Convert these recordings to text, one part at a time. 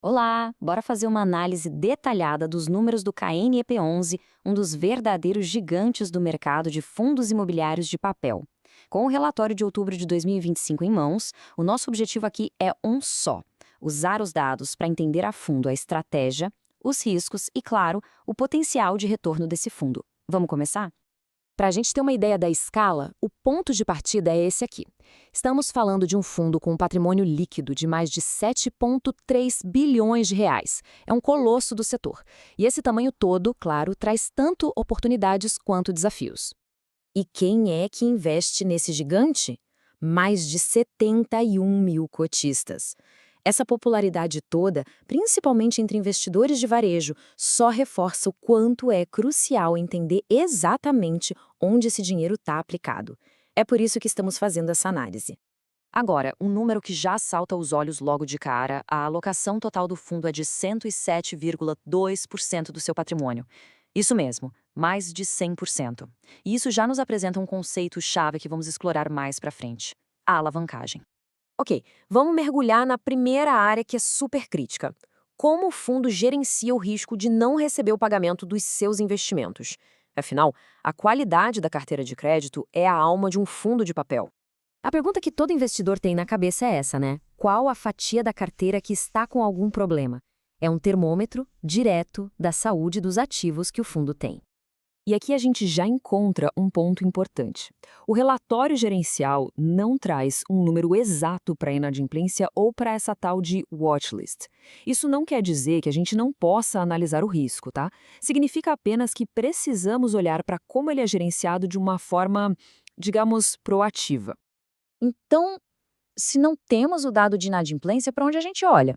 Olá, bora fazer uma análise detalhada dos números do KNEP11, um dos verdadeiros gigantes do mercado de fundos imobiliários de papel. Com o relatório de outubro de 2025 em mãos, o nosso objetivo aqui é um só: usar os dados para entender a fundo a estratégia, os riscos e, claro, o potencial de retorno desse fundo. Vamos começar? Para a gente ter uma ideia da escala, o ponto de partida é esse aqui. Estamos falando de um fundo com um patrimônio líquido de mais de 7,3 bilhões de reais. É um colosso do setor. E esse tamanho todo, claro, traz tanto oportunidades quanto desafios. E quem é que investe nesse gigante? Mais de 71 mil cotistas. Essa popularidade toda, principalmente entre investidores de varejo, só reforça o quanto é crucial entender exatamente onde esse dinheiro está aplicado. É por isso que estamos fazendo essa análise. Agora, um número que já salta aos olhos logo de cara: a alocação total do fundo é de 107,2% do seu patrimônio. Isso mesmo, mais de 100%. E isso já nos apresenta um conceito-chave que vamos explorar mais para frente: a alavancagem. Ok, vamos mergulhar na primeira área que é super crítica. Como o fundo gerencia o risco de não receber o pagamento dos seus investimentos? Afinal, a qualidade da carteira de crédito é a alma de um fundo de papel. A pergunta que todo investidor tem na cabeça é essa, né? Qual a fatia da carteira que está com algum problema? É um termômetro direto da saúde dos ativos que o fundo tem. E aqui a gente já encontra um ponto importante. O relatório gerencial não traz um número exato para a inadimplência ou para essa tal de watchlist. Isso não quer dizer que a gente não possa analisar o risco, tá? Significa apenas que precisamos olhar para como ele é gerenciado de uma forma, digamos, proativa. Então, se não temos o dado de inadimplência, para onde a gente olha?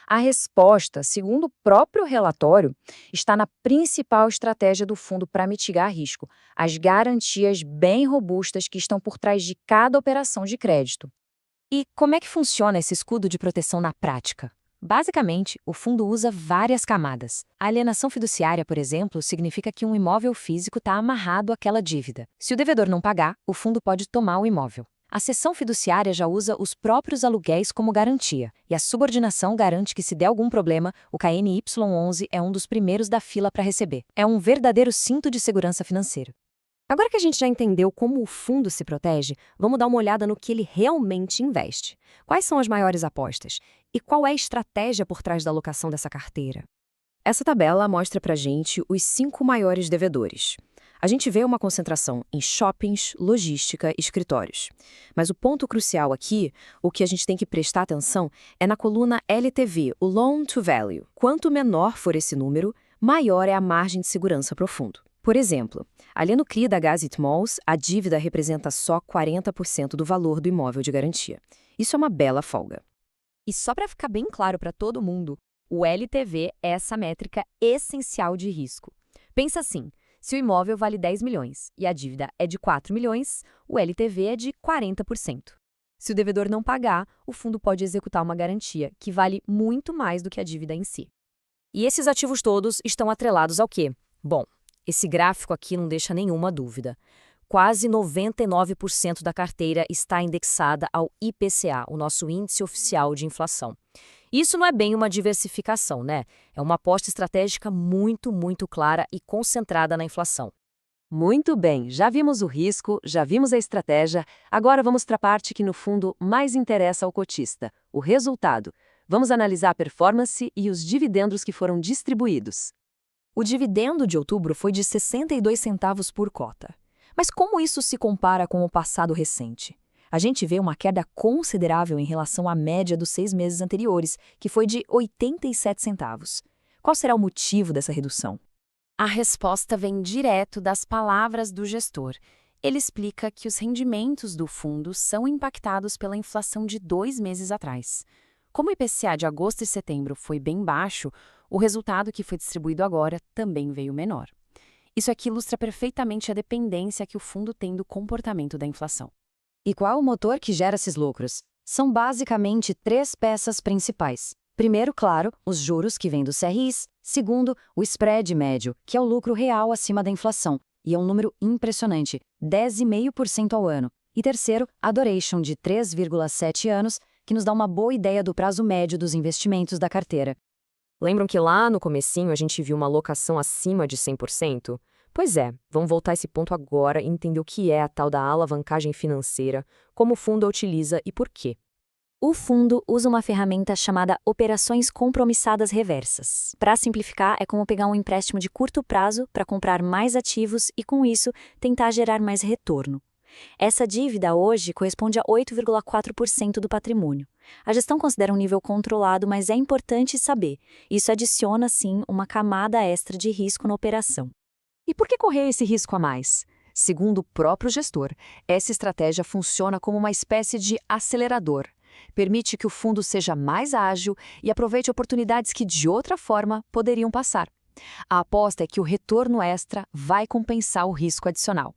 A resposta, segundo o próprio relatório, está na principal estratégia do fundo para mitigar risco: as garantias bem robustas que estão por trás de cada operação de crédito. E como é que funciona esse escudo de proteção na prática? Basicamente, o fundo usa várias camadas. A alienação fiduciária, por exemplo, significa que um imóvel físico está amarrado àquela dívida. Se o devedor não pagar, o fundo pode tomar o imóvel. A cessão fiduciária já usa os próprios aluguéis como garantia, e a subordinação garante que, se der algum problema, o KNY11 é um dos primeiros da fila para receber. É um verdadeiro cinto de segurança financeiro. Agora que a gente já entendeu como o fundo se protege, vamos dar uma olhada no que ele realmente investe. Quais são as maiores apostas? E qual é a estratégia por trás da alocação dessa carteira? Essa tabela mostra pra gente os 5 maiores devedores. A gente vê uma concentração em shoppings, logística e escritórios. Mas o ponto crucial aqui, o que a gente tem que prestar atenção, é na coluna LTV, o Loan to Value. Quanto menor for esse número, maior é a margem de segurança para o fundo. Por exemplo, ali no CRI da Gazit Malls, a dívida representa só 40% do valor do imóvel de garantia. Isso é uma bela folga. E só para ficar bem claro para todo mundo, o LTV é essa métrica essencial de risco. Pensa assim: se o imóvel vale 10 milhões e a dívida é de 4 milhões, o LTV é de 40%. Se o devedor não pagar, o fundo pode executar uma garantia que vale muito mais do que a dívida em si. E esses ativos todos estão atrelados ao quê? Bom, esse gráfico aqui não deixa nenhuma dúvida. Quase 99% da carteira está indexada ao IPCA, o nosso índice oficial de inflação. Isso não é bem uma diversificação, né? É uma aposta estratégica muito clara e concentrada na inflação. Muito bem, já vimos o risco, já vimos a estratégia, agora vamos para a parte que no fundo mais interessa ao cotista: o resultado. Vamos analisar a performance e os dividendos que foram distribuídos. O dividendo de outubro foi de 62 centavos por cota. Mas como isso se compara com o passado recente? A gente vê uma queda considerável em relação à média dos 6 meses anteriores, que foi de 87 centavos. Qual será o motivo dessa redução? A resposta vem direto das palavras do gestor. Ele explica que os rendimentos do fundo são impactados pela inflação de 2 meses atrás. Como o IPCA de agosto e setembro foi bem baixo, o resultado que foi distribuído agora também veio menor. Isso aqui ilustra perfeitamente a dependência que o fundo tem do comportamento da inflação. E qual o motor que gera esses lucros? São basicamente 3 peças principais. Primeiro, claro, os juros que vêm dos CRIs. Segundo, o spread médio, que é o lucro real acima da inflação. E é um número impressionante, 10,5% ao ano. E terceiro, a duration de 3,7 anos, que nos dá uma boa ideia do prazo médio dos investimentos da carteira. Lembram que lá no comecinho a gente viu uma alocação acima de 100%? Pois é, vamos voltar a esse ponto agora e entender o que é a tal da alavancagem financeira, como o fundo a utiliza e por quê. O fundo usa uma ferramenta chamada operações compromissadas reversas. Para simplificar, é como pegar um empréstimo de curto prazo para comprar mais ativos e, com isso, tentar gerar mais retorno. Essa dívida hoje corresponde a 8,4% do patrimônio. A gestão considera um nível controlado, mas é importante saber. Isso adiciona, sim, uma camada extra de risco na operação. E por que correr esse risco a mais? Segundo o próprio gestor, essa estratégia funciona como uma espécie de acelerador. Permite que o fundo seja mais ágil e aproveite oportunidades que, de outra forma, poderiam passar. A aposta é que o retorno extra vai compensar o risco adicional.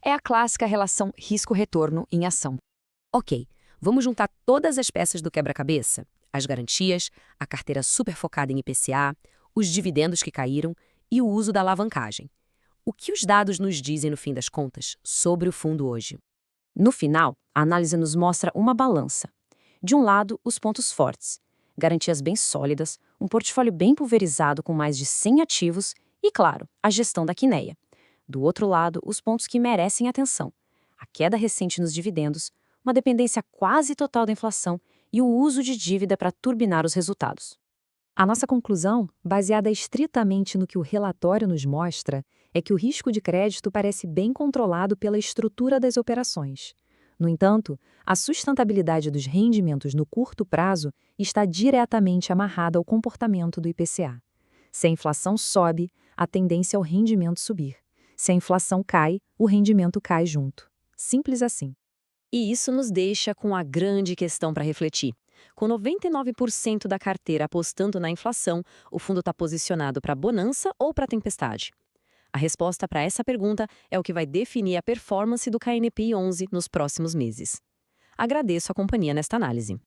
É a clássica relação risco-retorno em ação. Ok, vamos juntar todas as peças do quebra-cabeça? As garantias, a carteira super focada em IPCA, os dividendos que caíram e o uso da alavancagem. O que os dados nos dizem, no fim das contas, sobre o fundo hoje? No final, a análise nos mostra uma balança. De um lado, os pontos fortes, garantias bem sólidas, um portfólio bem pulverizado com mais de 100 ativos e, claro, a gestão da quineia. Do outro lado, os pontos que merecem atenção, a queda recente nos dividendos, uma dependência quase total da inflação e o uso de dívida para turbinar os resultados. A nossa conclusão, baseada estritamente no que o relatório nos mostra, é que o risco de crédito parece bem controlado pela estrutura das operações. No entanto, a sustentabilidade dos rendimentos no curto prazo está diretamente amarrada ao comportamento do IPCA. Se a inflação sobe, a tendência é o rendimento subir. Se a inflação cai, o rendimento cai junto. Simples assim. E isso nos deixa com a grande questão para refletir. Com 99% da carteira apostando na inflação, o fundo está posicionado para bonança ou para tempestade? A resposta para essa pergunta é o que vai definir a performance do KNPI 11 nos próximos meses. Agradeço a companhia nesta análise.